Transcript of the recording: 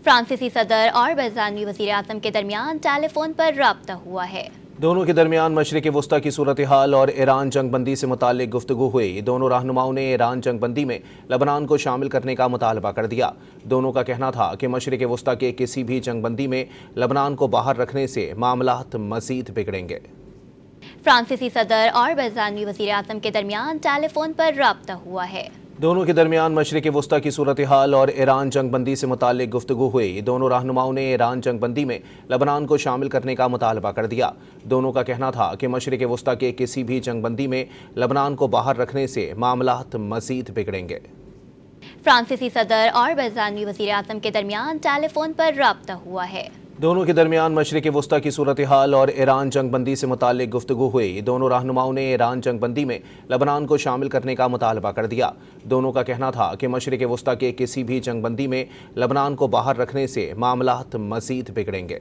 فرانسیسی صدر اور برطانوی وزیر اعظم کے درمیان ٹیلی فون پر رابطہ ہوا ہے۔ دونوں کے درمیان مشرق وسطی کی صورتحال اور ایران جنگ بندی سے متعلق گفتگو ہوئی۔ دونوں رہنماؤں نے ایران جنگ بندی میں لبنان کو شامل کرنے کا مطالبہ کر دیا۔ دونوں کا کہنا تھا کہ مشرق وسطی کے کسی بھی جنگ بندی میں لبنان کو باہر رکھنے سے معاملات مزید بگڑیں گے۔ فرانسیسی صدر اور برطانوی وزیر اعظم کے درمیان ٹیلی فون پر رابطہ ہوا ہے۔ دونوں کے درمیان مشرق وسطی کی صورتحال اور ایران جنگ بندی سے متعلق گفتگو ہوئی۔ دونوں رہنماؤں نے ایران جنگ بندی میں لبنان کو شامل کرنے کا مطالبہ کر دیا۔ دونوں کا کہنا تھا کہ مشرق وسطی کے کسی بھی جنگ بندی میں لبنان کو باہر رکھنے سے معاملات مزید بگڑیں گے۔ فرانسیسی صدر اور برطانوی وزیر اعظم کے درمیان ٹیلی فون پر رابطہ ہوا ہے۔ دونوں کے درمیان مشرق وسطی کی صورتحال اور ایران جنگ بندی سے متعلق گفتگو ہوئی۔ دونوں رہنماؤں نے ایران جنگ بندی میں لبنان کو شامل کرنے کا مطالبہ کر دیا۔ دونوں کا کہنا تھا کہ مشرق وسطی کے کسی بھی جنگ بندی میں لبنان کو باہر رکھنے سے معاملات مزید بگڑیں گے۔